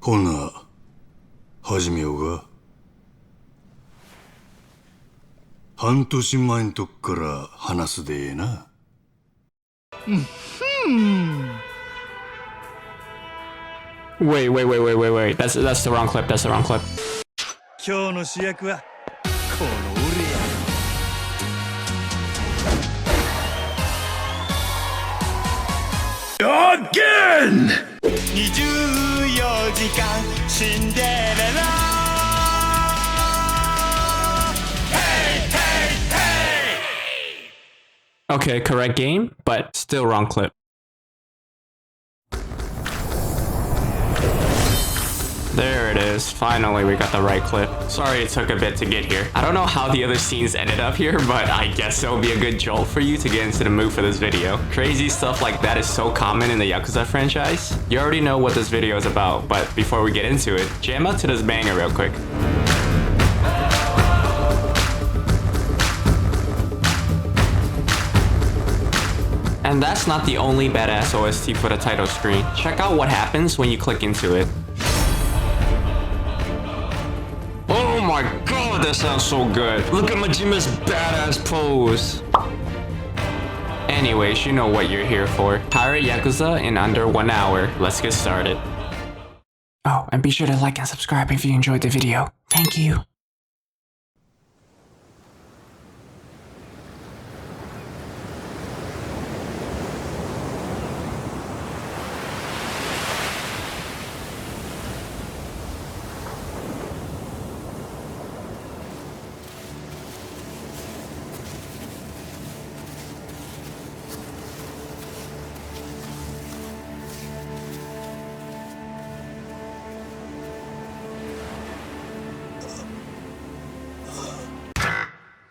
ほな、始めようか。半年前んとこから話すでええな。Wait. That's the wrong clip. That's the wrong clip. 今日の主役はこの俺や。Again! 24時間シンデレラ Okay, correct game, but still wrong clip. There it is. Finally, we got the right clip. Sorry it took a bit to get here. I don't know how the other scenes ended up here, but I guess it'll be a good jolt for you to get into the mood for this video. Crazy stuff like that is so common in the Yakuza franchise. You already know what this video is about, but before we get into it, jam out to this banger real quick. And that's not the only badass OST for the title screen. Check out what happens when you click into it. Oh my god, that sounds so good. Look at Majima's badass pose. Anyways, you know what you're here for. Pirate Yakuza in under 1 hour. Let's get started. Oh, and be sure to like and subscribe if you enjoyed the video. Thank you.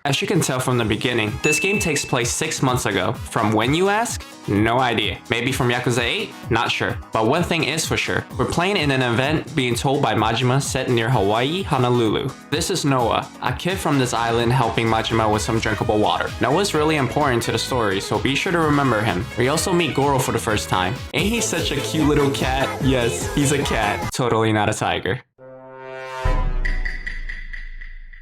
As you can tell from the beginning, this game takes place 6 months ago. From when, you ask? No idea. Maybe from Yakuza 8? Not sure. But one thing is for sure. We're playing in an event being told by Majima set near Hawaii, Honolulu. This is Noah, a kid from this island helping Majima with some drinkable water. Noah's really important to the story, so be sure to remember him. We also meet Goro for the first time. Ain't he such a cute little cat? Yes, he's a cat. Totally not a tiger.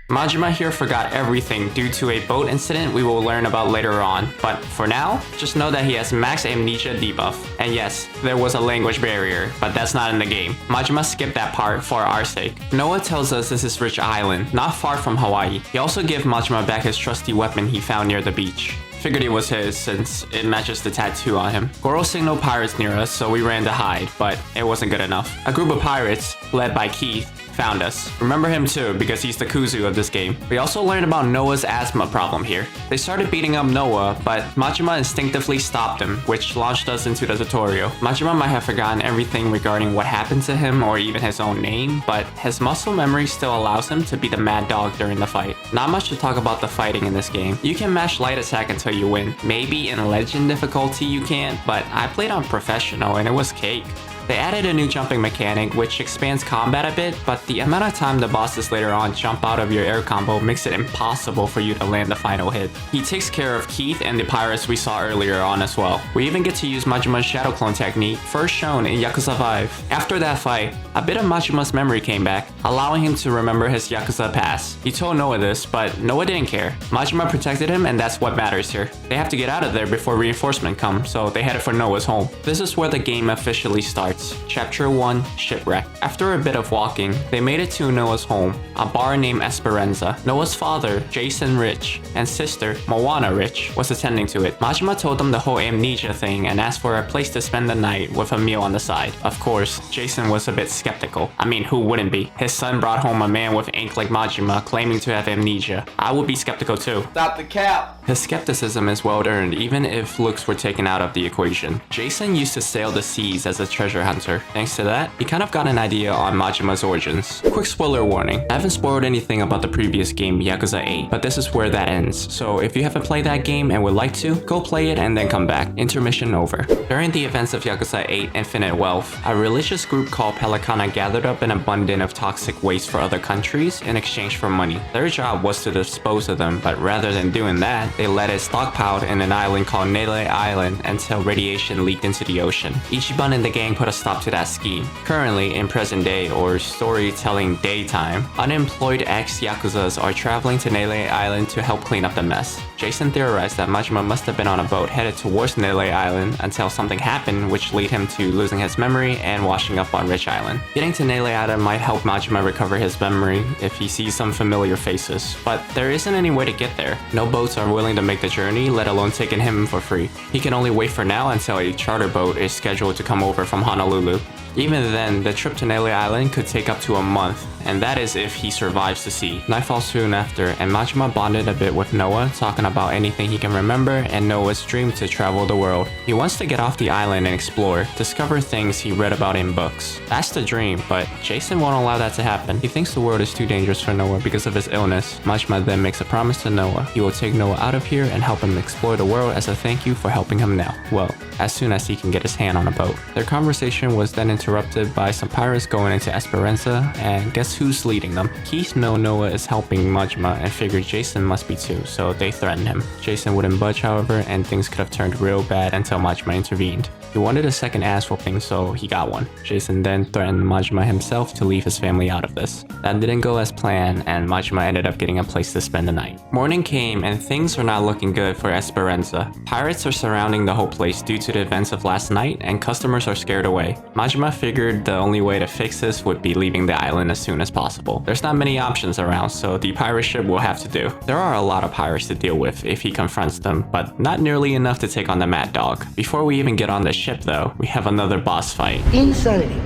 Majima here forgot everything due to a boat incident we will learn about later on, but for now, just know that he has max amnesia debuff. And yes, there was a language barrier, but that's not in the game. Majima skipped that part for our sake. Noah tells us this is Rich Island, not far from Hawaii. He also gives Majima back his trusty weapon he found near the beach. Figured it was his since it matches the tattoo on him. Goro signaled pirates near us, so we ran to hide, but it wasn't good enough. A group of pirates, led by Keith, found us. Remember him too, because he's the Kuzu of this game. We also learned about Noah's asthma problem here. They started beating up Noah, but Majima instinctively stopped him, which launched us into the tutorial. Majima might have forgotten everything regarding what happened to him or even his own name, but his muscle memory still allows him to be the mad dog during the fight. Not much to talk about the fighting in this game. You can mash light attack until you win. Maybe in legend difficulty you can't, but I played on professional and it was cake. They added a new jumping mechanic which expands combat a bit, but the amount of time the bosses later on jump out of your air combo makes it impossible for you to land the final hit. He takes care of Keith and the pirates we saw earlier on as well. We even get to use Majima's shadow clone technique, first shown in Yakuza 5. After that fight, a bit of Majima's memory came back, allowing him to remember his Yakuza past. He told Noah this, but Noah didn't care. Majima protected him and that's what matters here. They have to get out of there before reinforcement come, so they headed for Noah's home. This is where the game officially starts. Chapter 1, Shipwreck. After a bit of walking, they made it to Noah's home, a bar named Esperanza. Noah's father, Jason Rich, and sister, Moana Rich, was attending to it. Majima told them the whole amnesia thing and asked for a place to spend the night with a meal on the side. Of course, Jason was a bit skeptical. I mean, who wouldn't be? His son brought home a man with ink like Majima claiming to have amnesia. I would be skeptical too. Stop the cap! His skepticism is well earned even if looks were taken out of the equation. Jason used to sail the seas as a treasure hunter. Thanks to that, he kind of got an idea on Majima's origins. Quick spoiler warning, I haven't spoiled anything about the previous game, Yakuza 8, but this is where that ends. So if you haven't played that game and would like to, go play it and then come back. Intermission over. During the events of Yakuza 8 Infinite Wealth, a religious group called Pelicana gathered up an abundance of toxic waste for other countries in exchange for money. Their job was to dispose of them, but rather than doing that, They let it stockpiled in an island called Nele Island until radiation leaked into the ocean. Ichiban and the gang put a stop to that scheme. Currently, in present day or storytelling daytime, unemployed ex-Yakuzas are traveling to Nele Island to help clean up the mess. Jason theorized that Majima must have been on a boat headed towards Nele Island until something happened which led him to losing his memory and washing up on Rich Island. Getting to Nele Island might help Majima recover his memory if he sees some familiar faces, but there isn't any way to get there. No boats are willing to make the journey, let alone taking him for free. He can only wait for now until a charter boat is scheduled to come over from Honolulu. Even then, the trip to Nele Island could take up to a month, and that is if he survives the sea. Night falls soon after, and Majima bonded a bit with Noah, talking about anything he can remember and Noah's dream to travel the world. He wants to get off the island and explore, discover things he read about in books. That's the dream, but Jason won't allow that to happen. He thinks the world is too dangerous for Noah because of his illness. Majima then makes a promise to Noah. He will take Noah out of here and help him explore the world as a thank you for helping him now. Well, as soon as he can get his hand on a boat. Their conversation was then interrupted by some pirates going into Esperanza, and guess who's leading them? Keith knows Noah is helping Majima and figured Jason must be too, so they threatened him. Jason wouldn't budge, however, and things could have turned real bad until Majima intervened. He wanted a second ass whooping, so he got one. Jason then threatened Majima himself to leave his family out of this. That didn't go as planned, and Majima ended up getting a place to spend the night. Morning came, and things are not looking good for Esperanza. Pirates are surrounding the whole place due to the events of last night, and customers are scared away. Majima figured the only way to fix this would be leaving the island as soon as possible. There's not many options around, so the pirate ship will have to do. There are a lot of pirates to deal with if he confronts them, but not nearly enough to take on the Mad Dog. Before we even get on the ship though, we have another boss fight. Insanity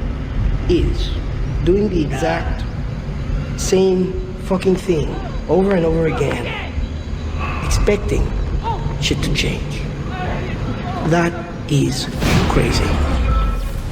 is doing the exact same fucking thing over and over again, expecting shit to change. That is crazy.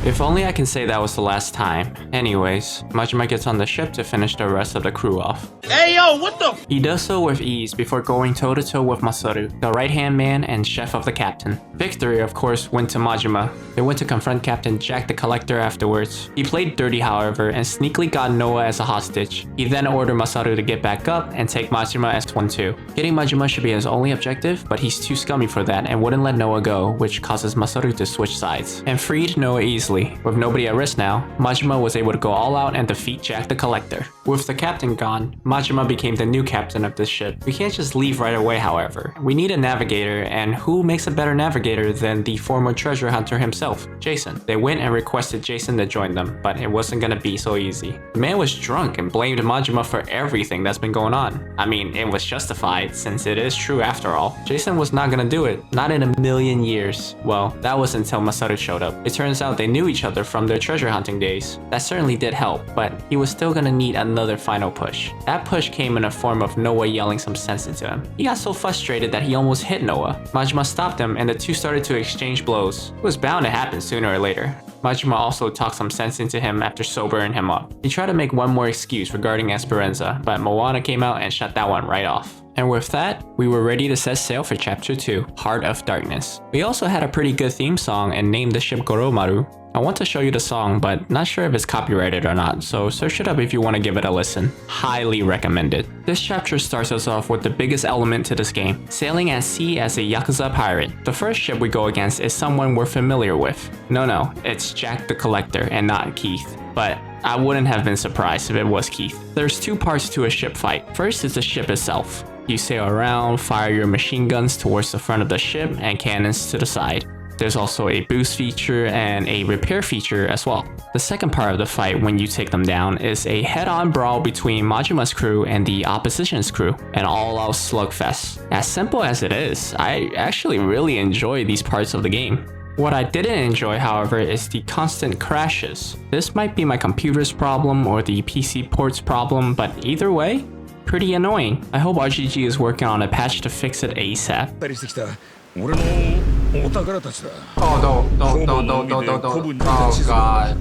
If only I can say that was the last time. Anyways, Majima gets on the ship to finish the rest of the crew off. Hey yo, what the? He does so with ease before going toe-to-toe with Masaru, the right-hand man and chef of the captain. Victory, of course, went to Majima. They went to confront Captain Jack the Collector afterwards. He played dirty, however, and sneakily got Noah as a hostage. He then ordered Masaru to get back up and take Majima as one too. Getting Majima should be his only objective, but he's too scummy for that and wouldn't let Noah go, which causes Masaru to switch sides. And freed Noah easily. With nobody at risk now, Majima was able to go all out and defeat Jack the Collector. With the captain gone, Majima became the new captain of this ship. We can't just leave right away, however. We need a navigator, and who makes a better navigator than the former treasure hunter himself, Jason? They went and requested Jason to join them, but it wasn't gonna be so easy. The man was drunk and blamed Majima for everything that's been going on. I mean, it was justified, since it is true after all. Jason was not gonna do it, not in a million years. Well, that was until Masaru showed up. It turns out they knew each other from their treasure hunting days. That certainly did help, but he was still gonna need another final push. That push came in a form of Noah yelling some sense into him. He got so frustrated that he almost hit Noah. Majima stopped him and the two started to exchange blows. It was bound to happen sooner or later. Majima also talked some sense into him after sobering him up. He tried to make one more excuse regarding Esperanza, but Moana came out and shut that one right off. And with that, we were ready to set sail for Chapter 2, Heart of Darkness. We also had a pretty good theme song and named the ship Goromaru. I want to show you the song, but not sure if it's copyrighted or not, so search it up if you want to give it a listen. Highly recommended. This chapter starts us off with the biggest element to this game, sailing at sea as a Yakuza pirate. The first ship we go against is someone we're familiar with. No, it's Jack the Collector and not Keith. But I wouldn't have been surprised if it was Keith. There's two parts to a ship fight. First is the ship itself. You sail around, fire your machine guns towards the front of the ship and cannons to the side. There's also a boost feature and a repair feature as well. The second part of the fight when you take them down is a head-on brawl between Majima's crew and the opposition's crew, an all-out slugfest. As simple as it is, I actually really enjoy these parts of the game. What I didn't enjoy, however, is the constant crashes. This might be my computer's problem or the PC port's problem, but either way, pretty annoying. I hope RGG is working on a patch to fix it ASAP. Oh, don't. Oh god.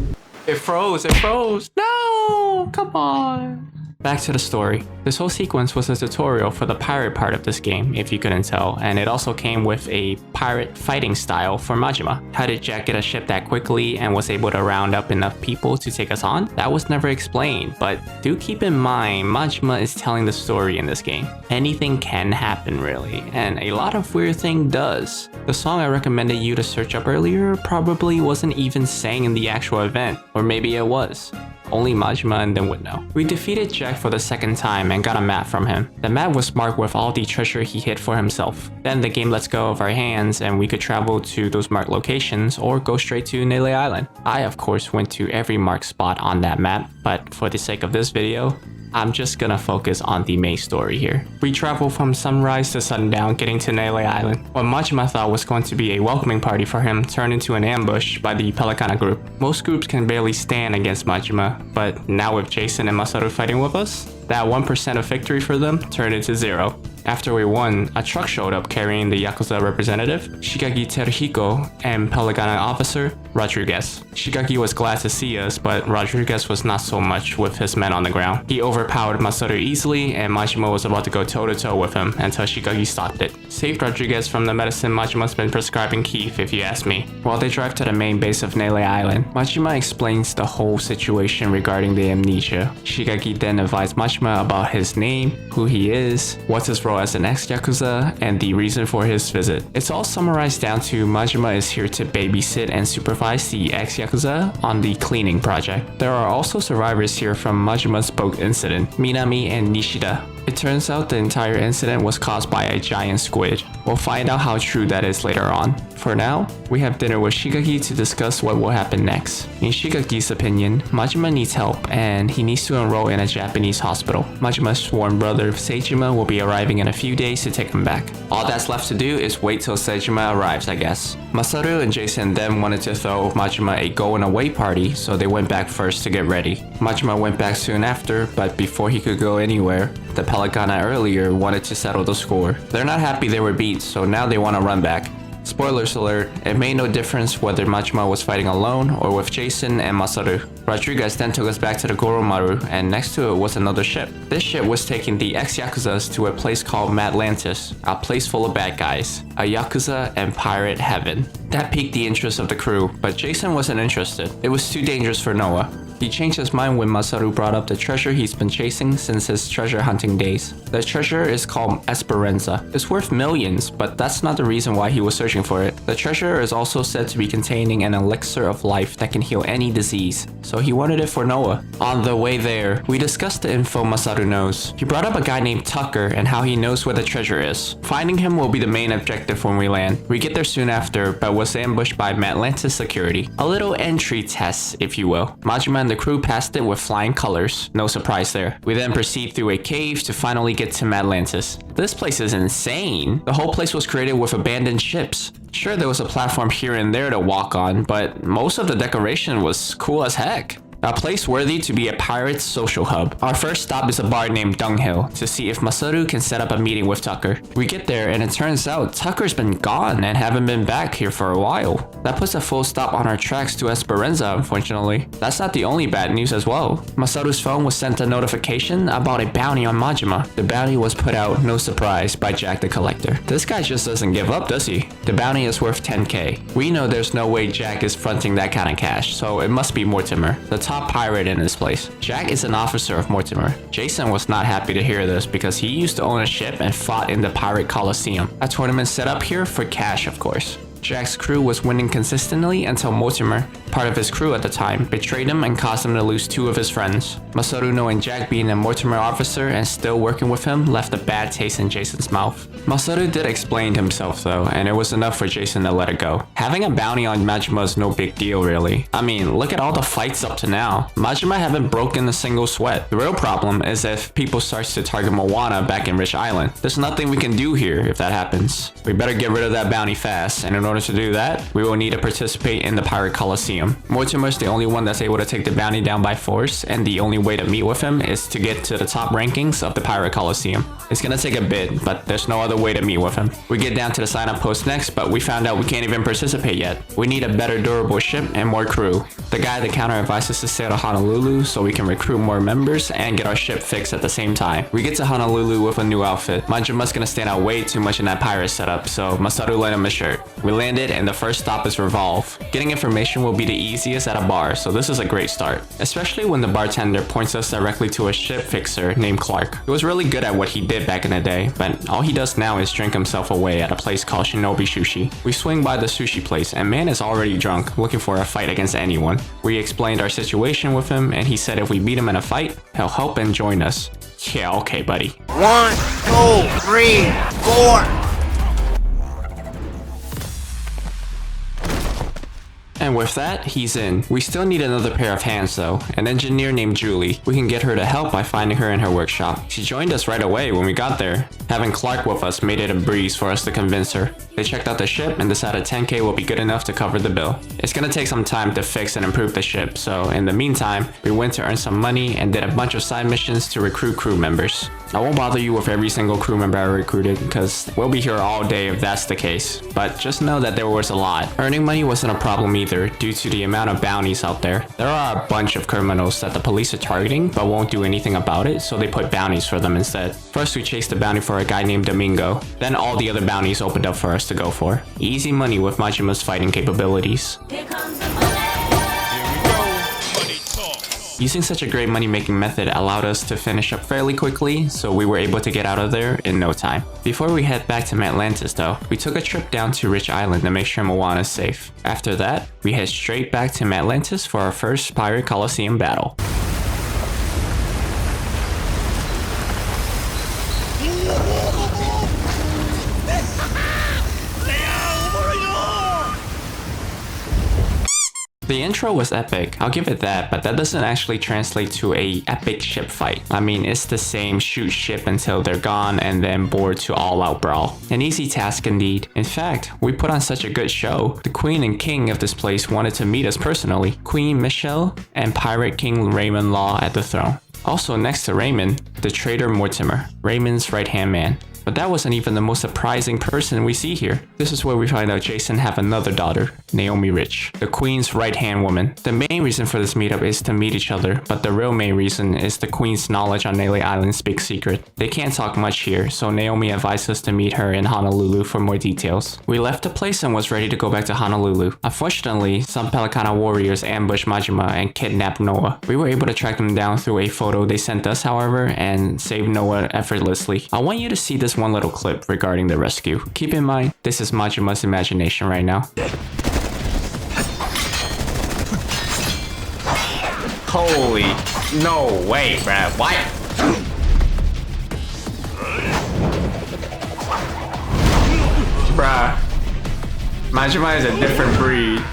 It froze. No! Come on. Back to the story. This whole sequence was a tutorial for the pirate part of this game, if you couldn't tell, and it also came with a pirate fighting style for Majima. How did Jack get a ship that quickly and was able to round up enough people to take us on? That was never explained, but do keep in mind Majima is telling the story in this game. Anything can happen really, and a lot of weird thing does. The song I recommended you to search up earlier probably wasn't even sang in the actual event, or maybe it was. Only Majima and them would know. We defeated Jack for the second time and got a map from him. The map was marked with all the treasure he hid for himself. Then the game lets go of our hands and we could travel to those marked locations or go straight to Nele Island. I of course went to every marked spot on that map, but for the sake of this video, I'm just gonna focus on the main story here. We travel from sunrise to sundown getting to Nele Island. What Majima thought was going to be a welcoming party for him turned into an ambush by the Pelicana group. Most groups can barely stand against Majima, but now with Jason and Masaru fighting with us, that 1% of victory for them turned into 0. After we won, a truck showed up carrying the Yakuza representative, Shigagi Teruhiko, and Pelicana officer, Rodriguez. Shigagi was glad to see us, but Rodriguez was not so much with his men on the ground. He overpowered Masaru easily, and Majima was about to go toe-to-toe with him until Shigagi stopped it. Saved Rodriguez from the medicine Majima's been prescribing Keith, if you ask me. While they drive to the main base of Nele Island, Majima explains the whole situation regarding the amnesia. Shigagi then advised Majima about his name, who he is, what's his role as an ex-Yakuza, and the reason for his visit. It's all summarized down to Majima is here to babysit and supervise the ex-Yakuza on the cleaning project. There are also survivors here from Majima's boat incident, Minami and Nishida. It turns out the entire incident was caused by a giant squid. We'll find out how true that is later on. For now, we have dinner with Shigagi to discuss what will happen next. In Shigagi's opinion, Majima needs help and he needs to enroll in a Japanese hospital. Majima's sworn brother Seijima will be arriving in a few days to take him back. All that's left to do is wait till Seijima arrives, I guess. Masaru and Jason then wanted to throw Majima a going away party, so they went back first to get ready. Majima went back soon after, but before he could go anywhere, the Pelicana earlier wanted to settle the score. They're not happy they were beat, so now they want to run back. Spoilers alert, it made no difference whether Majima was fighting alone or with Jason and Masaru. Rodriguez then took us back to the Goro Maru, and next to it was another ship. This ship was taking the ex-Yakuzas to a place called Madlantis, a place full of bad guys. A Yakuza and pirate heaven. That piqued the interest of the crew, but Jason wasn't interested. It was too dangerous for Noah. He changed his mind when Masaru brought up the treasure he's been chasing since his treasure hunting days. The treasure is called Esperanza. It's worth millions, but that's not the reason why he was searching for it. The treasure is also said to be containing an elixir of life that can heal any disease, so he wanted it for Noah. On the way there, we discussed the info Masaru knows. He brought up a guy named Tucker and how he knows where the treasure is. Finding him will be the main objective when we land. We get there soon after, but was ambushed by Madlantis security. A little entry test, if you will. Majima and the crew passed it with flying colors. No surprise there. We then proceed through a cave to finally get to Madlantis. This place is insane. The whole place was created with abandoned ships. Sure, there was a platform here and there to walk on, but most of the decoration was cool as heck. A place worthy to be a pirate's social hub. Our first stop is a bar named Dunghill to see if Masaru can set up a meeting with Tucker. We get there and it turns out Tucker's been gone and haven't been back here for a while. That puts a full stop on our tracks to Esperanza, unfortunately. That's not the only bad news as well. Masaru's phone was sent a notification about a bounty on Majima. The bounty was put out, no surprise, by Jack the Collector. This guy just doesn't give up, does he? The bounty is worth 10k. We know there's no way Jack is fronting that kind of cash, so it must be Mortimer, the top pirate in this place. Jack is an officer of Mortimer. Jason was not happy to hear this because he used to own a ship and fought in the Pirate Coliseum, a tournament set up here for cash, of course. Jack's crew was winning consistently until Mortimer, part of his crew at the time, betrayed him and caused him to lose 2 of his friends. Masaru, knowing Jack being a Mortimer officer and still working with him, left a bad taste in Jason's mouth. Masaru did explain himself though, and it was enough for Jason to let it go. Having a bounty on Majima is no big deal really. I mean, look at all the fights up to now. Majima haven't broken a single sweat. The real problem is if people starts to target Moana back in Rich Island. There's nothing we can do here if that happens. We better get rid of that bounty fast, and in order to do that, we will need to participate in the Pirate Coliseum. Coliseum. Mortimer's the only one that's able to take the bounty down by force, and the only way to meet with him is to get to the top rankings of the Pirate Coliseum. It's gonna take a bit, but there's no other way to meet with him. We get down to the sign-up post next, but we found out we can't even participate yet. We need a better durable ship and more crew. The guy at the counter advised us to sail to Honolulu so we can recruit more members and get our ship fixed at the same time. We get to Honolulu with a new outfit. Majima's gonna stand out way too much in that pirate setup, so Masaru lent him a shirt. We landed and the first stop is Revolve. Getting information will be the easiest at a bar, so this is a great start. Especially when the bartender points us directly to a ship fixer named Clark. He was really good at what he did back in the day, but all he does now is drink himself away at a place called Shinobi Sushi. We swing by the sushi place and man is already drunk, looking for a fight against anyone. We explained our situation with him and he said if we beat him in a fight, he'll help and join us. Yeah, okay, buddy. 1, 2, 3, 4. And with that, he's in. We still need another pair of hands though, an engineer named Julie. We can get her to help by finding her in her workshop. She joined us right away when we got there. Having Clark with us made it a breeze for us to convince her. They checked out the ship and decided 10k will be good enough to cover the bill. It's gonna take some time to fix and improve the ship, so in the meantime, we went to earn some money and did a bunch of side missions to recruit crew members. I won't bother you with every single crew member I recruited because we'll be here all day if that's the case, but just know that there was a lot. Earning money wasn't a problem either due to the amount of bounties out there. There are a bunch of criminals that the police are targeting but won't do anything about it, so they put bounties for them instead. First we chased a bounty for a guy named Domingo, then all the other bounties opened up for us to go for. Easy money with Majima's fighting capabilities. Using such a great money-making method allowed us to finish up fairly quickly, so we were able to get out of there in no time. Before we head back to Madlantis though, we took a trip down to Rich Island to make sure Moana is safe. After that, we head straight back to Madlantis for our first Pirate Coliseum battle. The intro was epic, I'll give it that, but that doesn't actually translate to a epic ship fight. I mean, it's the same shoot ship until they're gone and then board to all out brawl. An easy task indeed. In fact, we put on such a good show. The queen and king of this place wanted to meet us personally. Queen Michelle and Pirate King Raymond Law at the throne. Also next to Raymond, the traitor Mortimer, Raymond's right-hand man. But that wasn't even the most surprising person we see here. This is where we find out Jason have another daughter, Naomi Rich, the queen's right-hand woman. The main reason for this meetup is to meet each other, but the real main reason is the queen's knowledge on Nele Island's big secret. They can't talk much here, so Naomi advised us to meet her in Honolulu for more details. We left the place and was ready to go back to Honolulu. Unfortunately, some Pelicana warriors ambushed Majima and kidnapped Noah. We were able to track them down through a photo they sent us, however, and save Noah effortlessly. I want you to see this one little clip regarding the rescue. Keep in mind, this is Majima's imagination right now. Holy, no way, bruh. What? Bruh. Majima is a different breed.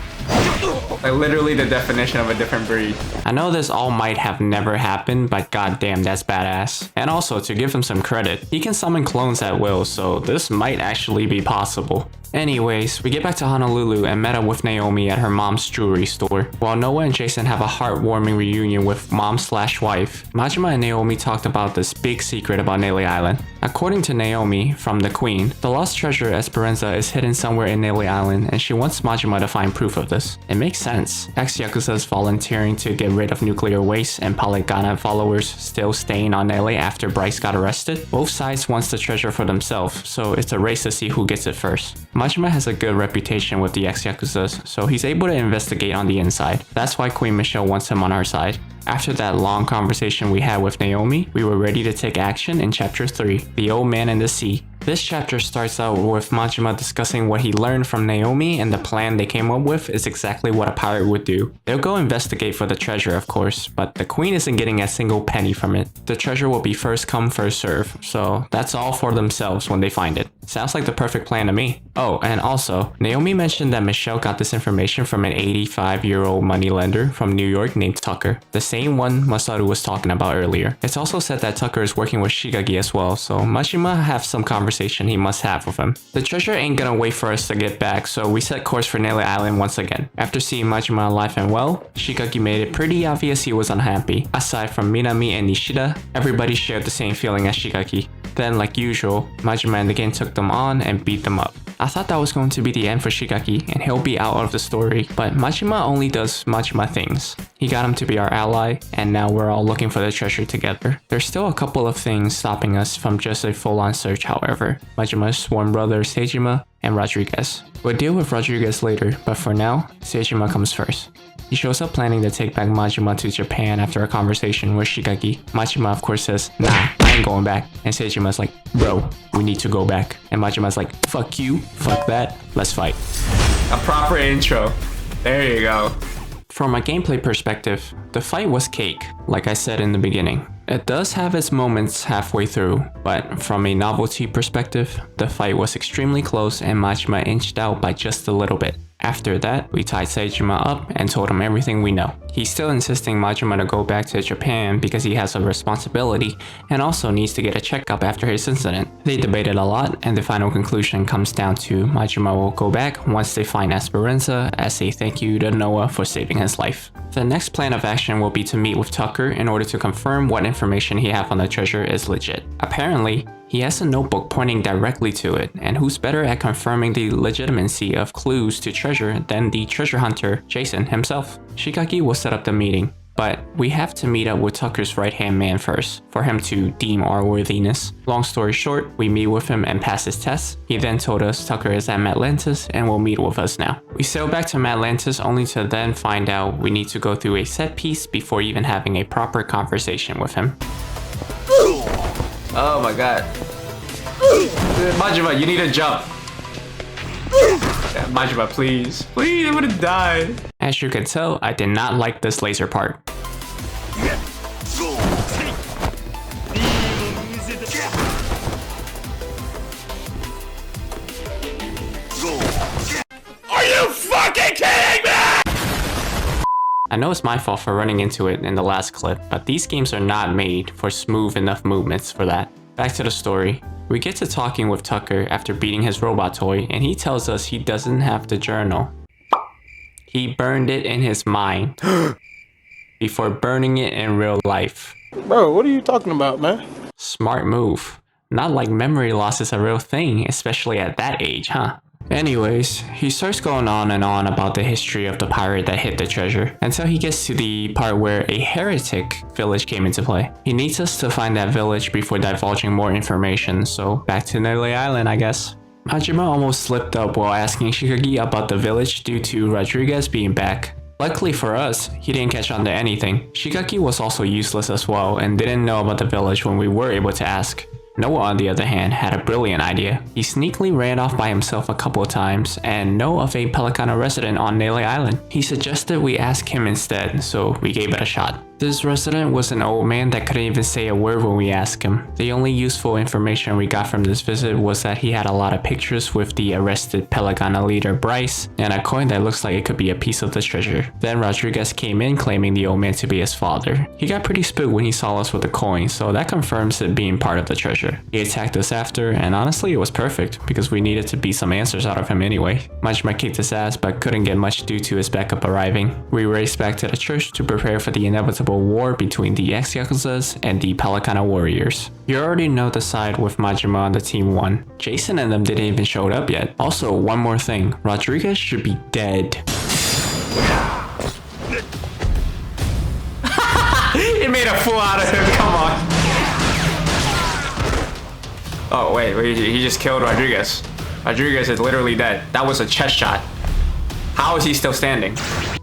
Like literally the definition of a different breed. I know this all might have never happened, but goddamn, that's badass. And also, to give him some credit, he can summon clones at will, so this might actually be possible. Anyways, we get back to Honolulu and met up with Naomi at her mom's jewelry store. While Noah and Jason have a heartwarming reunion with mom/wife, Majima and Naomi talked about this big secret about Nele Island. According to Naomi, from the queen, the lost treasure Esperanza is hidden somewhere in Nele Island and she wants Majima to find proof of this. It makes sense. Ex-Yakuza is volunteering to get rid of nuclear waste and Pelicana followers still staying on Nele after Bryce got arrested. Both sides wants the treasure for themselves, so it's a race to see who gets it first. Majima has a good reputation with the ex-Yakuzas, so he's able to investigate on the inside. That's why Queen Michelle wants him on her side. After that long conversation we had with Naomi, we were ready to take action in Chapter 3, The Old Man in the Sea. This chapter starts out with Majima discussing what he learned from Naomi, and the plan they came up with is exactly what a pirate would do. They'll go investigate for the treasure, of course, but the queen isn't getting a single penny from it. The treasure will be first come, first serve, so that's all for themselves when they find it. Sounds like the perfect plan to me. Oh, and also, Naomi mentioned that Michelle got this information from an 85-year-old moneylender from New York named Tucker, the same one Masaru was talking about earlier. It's also said that Tucker is working with Shigagi as well, so Majima have some conversation he must have with him. The treasure ain't gonna wait for us to get back, so we set course for Nele Island once again. After seeing Majima alive and well, Shigagi made it pretty obvious he was unhappy. Aside from Minami and Nishida, everybody shared the same feeling as Shigagi. Then, like usual, Majima and the gang took them on and beat them up. I thought that was going to be the end for Shigagi and he'll be out of the story, but Majima only does Majima things. He got him to be our ally, and now we're all looking for the treasure together. There's still a couple of things stopping us from just a full-on search, however. Majima's sworn brother Seijima and Rodriguez. We'll deal with Rodriguez later, but for now, Seijima comes first. He shows up planning to take back Majima to Japan after a conversation with Shigagi. Majima of course says, nah, I ain't going back. And Seijima's like, bro, we need to go back. And Majima's like, fuck you, fuck that, let's fight. A proper intro. There you go. From a gameplay perspective, the fight was cake, like I said in the beginning. It does have its moments halfway through, but from a novelty perspective, the fight was extremely close and Majima inched out by just a little bit. After that, we tied Seijima up and told him everything we know. He's still insisting Majima to go back to Japan because he has a responsibility and also needs to get a checkup after his incident. They debated a lot and the final conclusion comes down to Majima will go back once they find Esperanza as a thank you to Noah for saving his life. The next plan of action will be to meet with Tucker in order to confirm what information he has on the treasure is legit. Apparently, he has a notebook pointing directly to it, and who's better at confirming the legitimacy of clues to treasure than the treasure hunter, Jason himself? Shigagi will set up the meeting, but we have to meet up with Tucker's right-hand man first, for him to deem our worthiness. Long story short, we meet with him and pass his test. He then told us Tucker is at Madlantis and will meet with us now. We sail back to Madlantis only to then find out we need to go through a set piece before even having a proper conversation with him. Oh my god. Majima, you need to jump. Majima, please. Please, I would have died. As you can tell, I did not like this laser part. Are you fucking kidding me? I know it's my fault for running into it in the last clip, but these games are not made for smooth enough movements for that. Back to the story. We get to talking with Tucker after beating his robot toy, and he tells us he doesn't have the journal. He burned it in his mind before burning it in real life. Bro, what are you talking about, man? Smart move. Not like memory loss is a real thing, especially at that age, huh? Anyways, he starts going on and on about the history of the pirate that hid the treasure, until he gets to the part where a heretic village came into play. He needs us to find that village before divulging more information, so back to Nele Island, I guess. Majima almost slipped up while asking Shigagi about the village due to Rodriguez being back. Luckily for us, he didn't catch on to anything. Shigagi was also useless as well and didn't know about the village when we were able to ask. Noah, on the other hand, had a brilliant idea. He sneakily ran off by himself a couple of times and know of a Pelicano resident on Nele Island. He suggested we ask him instead, so we gave it a shot. This resident was an old man that couldn't even say a word when we asked him. The only useful information we got from this visit was that he had a lot of pictures with the arrested Pelicano leader Bryce and a coin that looks like it could be a piece of the treasure. Then Rodriguez came in claiming the old man to be his father. He got pretty spooked when he saw us with the coin, so that confirms it being part of the treasure. He attacked us after, and honestly it was perfect because we needed to beat some answers out of him anyway. Majima kicked his ass but couldn't get much due to his backup arriving. We raced back to the church to prepare for the inevitable war between the ex-Yakuzas and the Pelicano warriors. You already know the side with Majima on the team 1. Jason and them didn't even show up yet. Also, one more thing, Rodriguez should be dead. He made a fool out of him, come on. Oh wait, he just killed Rodriguez. Rodriguez is literally dead. That was a chest shot. How is he still standing?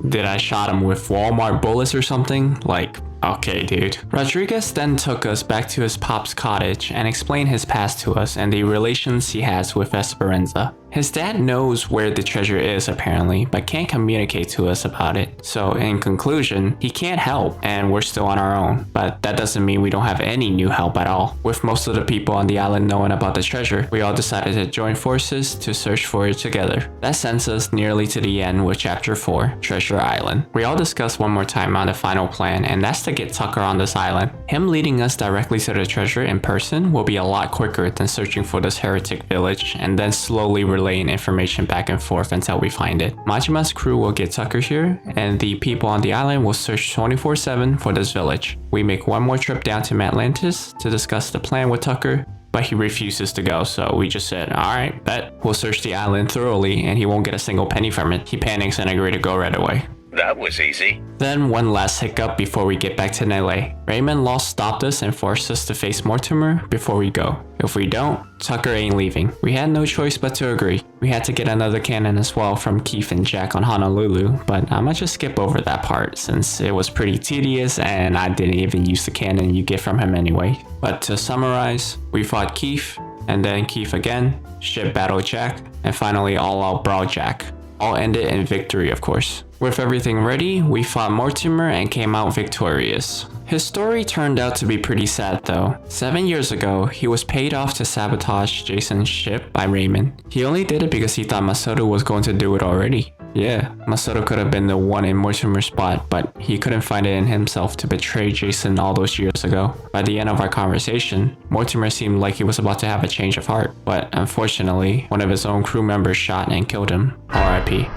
Did I shot him with Walmart bullets or something? Like, okay, dude. Rodriguez then took us back to his pop's cottage and explained his past to us and the relations he has with Esperanza. His dad knows where the treasure is apparently, but can't communicate to us about it. So in conclusion, he can't help and we're still on our own. But that doesn't mean we don't have any new help at all. With most of the people on the island knowing about the treasure, we all decided to join forces to search for it together. That sends us nearly to the end with chapter 4, Treasure Island. We all discussed one more time on the final plan, and that's to get Tucker on this island. Him leading us directly to the treasure in person will be a lot quicker than searching for this heretic village and then slowly relaying information back and forth until we find it. Majima's crew will get Tucker here, and the people on the island will search 24/7 for this village. We make one more trip down to Madlantis to discuss the plan with Tucker, but he refuses to go, so we just said, alright, bet. We'll search the island thoroughly and he won't get a single penny from it. He panics and agrees to go right away. That was easy. Then one last hiccup before we get back to Nele. Raymond Law stopped us and forced us to face Mortimer before we go. If we don't, Tucker ain't leaving. We had no choice but to agree. We had to get another cannon as well from Keith and Jack on Honolulu, but I'ma just skip over that part since it was pretty tedious and I didn't even use the cannon you get from him anyway. But to summarize, we fought Keith, and then Keith again, ship battle Jack, and finally all out brawl Jack. All ended in victory, of course. With everything ready, we fought Mortimer and came out victorious. His story turned out to be pretty sad though. 7 years ago, he was paid off to sabotage Jason's ship by Raymond. He only did it because he thought Masato was going to do it already. Yeah, Masato could have been the one in Mortimer's spot, but he couldn't find it in himself to betray Jason all those years ago. By the end of our conversation, Mortimer seemed like he was about to have a change of heart, but unfortunately, one of his own crew members shot and killed him. RIP.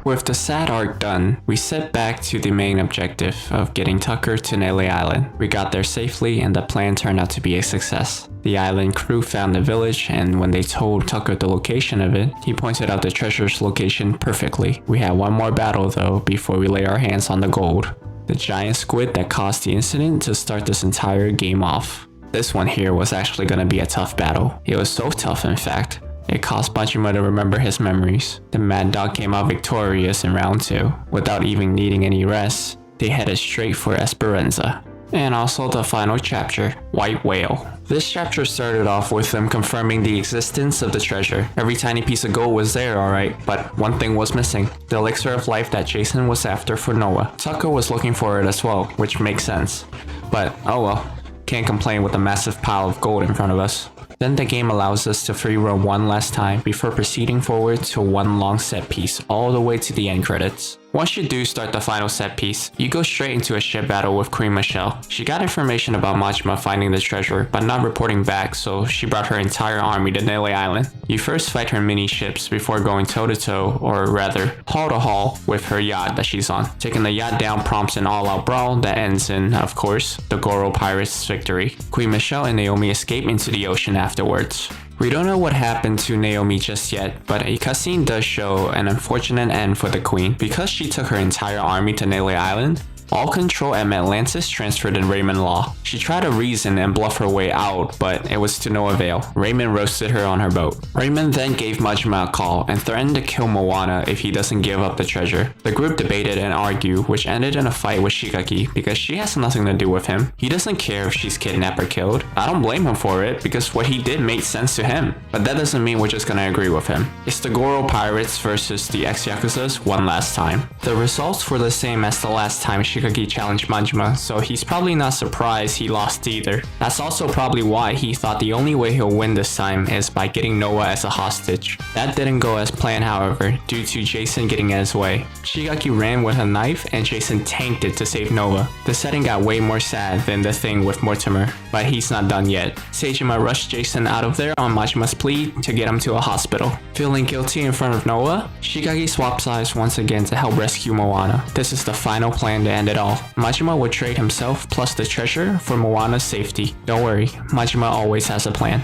With the sad arc done, we set back to the main objective of getting Tucker to Nele Island. We got there safely and the plan turned out to be a success. The island crew found the village, and when they told Tucker the location of it, he pointed out the treasure's location perfectly. We had one more battle though before we lay our hands on the gold. The giant squid that caused the incident to start this entire game off. This one here was actually gonna be a tough battle. It was so tough in fact. It caused Majima to remember his memories. The Mad Dog came out victorious in round 2. Without even needing any rest, they headed straight for Esperanza. And also the final chapter, White Whale. This chapter started off with them confirming the existence of the treasure. Every tiny piece of gold was there, alright, but one thing was missing. The elixir of life that Jason was after for Noah. Tucker was looking for it as well, which makes sense. But oh well, can't complain with a massive pile of gold in front of us. Then the game allows us to free roam one last time before proceeding forward to one long set piece all the way to the end credits. Once you do start the final set piece, you go straight into a ship battle with Queen Michelle. She got information about Majima finding the treasure, but not reporting back, so she brought her entire army to Nele Island. You first fight her mini ships before going toe-to-toe, or rather, hull-to-hull, with her yacht that she's on. Taking the yacht down prompts an all-out brawl that ends in, of course, the Goro pirates' victory. Queen Michelle and Naomi escape into the ocean afterwards. We don't know what happened to Naomi just yet, but a cutscene does show an unfortunate end for the queen. Because she took her entire army to Nele Island, all control at Madlantis transferred to Raymond Law. She tried to reason and bluff her way out, but it was to no avail. Raymond roasted her on her boat. Raymond then gave Majima a call and threatened to kill Moana if he doesn't give up the treasure. The group debated and argued, which ended in a fight with Shigaki because she has nothing to do with him. He doesn't care if she's kidnapped or killed. I don't blame him for it because what he did made sense to him. But that doesn't mean we're just gonna agree with him. It's the Goro pirates versus the ex-Yakuzas one last time. The results were the same as the last time Shigaki challenged Majima, so he's probably not surprised he lost either. That's also probably why he thought the only way he'll win this time is by getting Noah as a hostage. That didn't go as planned however, due to Jason getting in his way. Shigaki ran with a knife and Jason tanked it to save Noah. The setting got way more sad than the thing with Mortimer, but he's not done yet. Seijima rushed Jason out of there on Majima's plea to get him to a hospital. Feeling guilty in front of Noah, Shigaki swapped sides once again to help rescue Moana. This is the final plan to end it all. Majima would trade himself plus the treasure for Moana's safety. Don't worry, Majima always has a plan.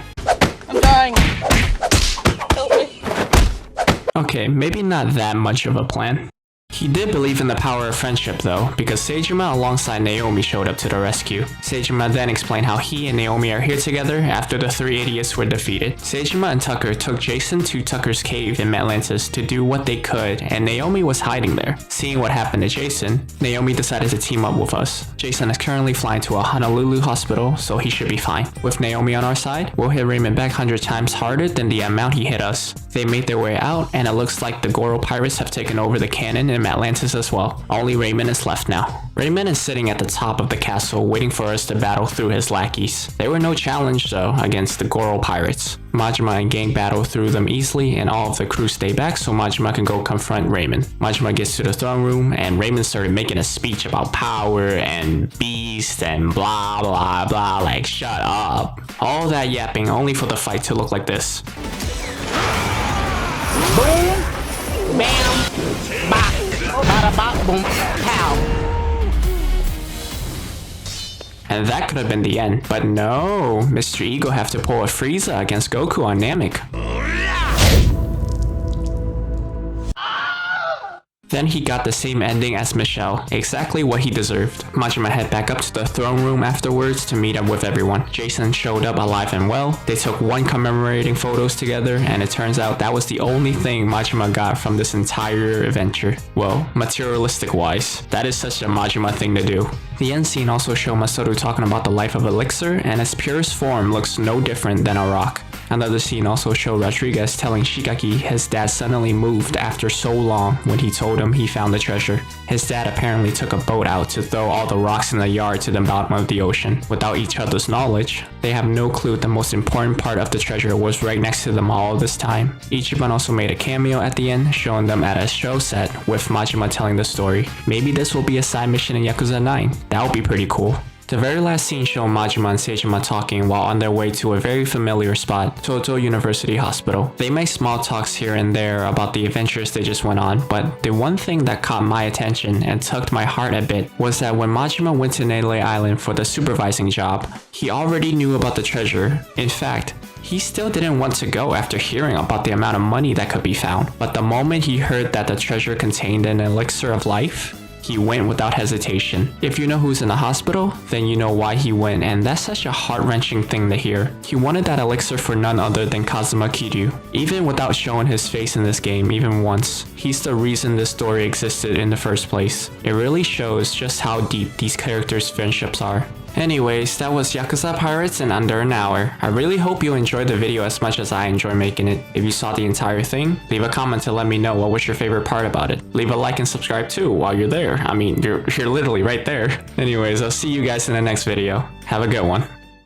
I'm dying. Help me. Okay, maybe not that much of a plan. He did believe in the power of friendship though, because Seijima alongside Naomi showed up to the rescue. Seijima then explained how he and Naomi are here together after the three idiots were defeated. Seijima and Tucker took Jason to Tucker's cave in Madlantis to do what they could, and Naomi was hiding there. Seeing what happened to Jason, Naomi decided to team up with us. Jason is currently flying to a Honolulu hospital, so he should be fine. With Naomi on our side, we'll hit Raymond back 100 times harder than the amount he hit us. They made their way out, and it looks like the Goro pirates have taken over the cannon in Madlantis as well. Only Raymond is left now. Raymond is sitting at the top of the castle waiting for us to battle through his lackeys. There were no challenge though against the Goro pirates. Majima and gang battle through them easily, and all of the crew stay back so Majima can go confront Raymond. Majima gets to the throne room and Raymond started making a speech about power and beast and blah blah blah, like shut up. All that yapping only for the fight to look like this. Boom, bam, bop, bada bop, boom, pow. And that could have been the end, but no, Mr. Ego have to pull a Frieza against Goku on Namek. Then he got the same ending as Michelle, exactly what he deserved. Majima head back up to the throne room afterwards to meet up with everyone. Jason showed up alive and well. They took one commemorating photos together, and it turns out that was the only thing Majima got from this entire adventure. Well, materialistic wise. That is such a Majima thing to do. The end scene also showed Masaru talking about the life of Elixir, and its purest form looks no different than a rock. Another scene also showed Rodriguez telling Shigaki his dad suddenly moved after so long when he told him he found the treasure. His dad apparently took a boat out to throw all the rocks in the yard to the bottom of the ocean. Without each other's knowledge, they have no clue the most important part of the treasure was right next to them all this time. Ichiban also made a cameo at the end, showing them at a show set with Majima telling the story. Maybe this will be a side mission in Yakuza 9. That would be pretty cool. The very last scene showed Majima and Seijima talking while on their way to a very familiar spot, Toto University Hospital. They make small talks here and there about the adventures they just went on, but the one thing that caught my attention and tugged my heart a bit was that when Majima went to Nele Island for the supervising job, he already knew about the treasure. In fact, he still didn't want to go after hearing about the amount of money that could be found, but the moment he heard that the treasure contained an elixir of life, he went without hesitation. If you know who's in the hospital, then you know why he went, and that's such a heart-wrenching thing to hear. He wanted that elixir for none other than Kazuma Kiryu. Even without showing his face in this game even once, he's the reason this story existed in the first place. It really shows just how deep these characters' friendships are. Anyways, that was Yakuza Pirates in under an hour. I really hope you enjoyed the video as much as I enjoy making it. If you saw the entire thing, leave a comment to let me know what was your favorite part about it. Leave a like and subscribe too while you're there. I mean, you're literally right there. Anyways, I'll see you guys in the next video. Have a good one.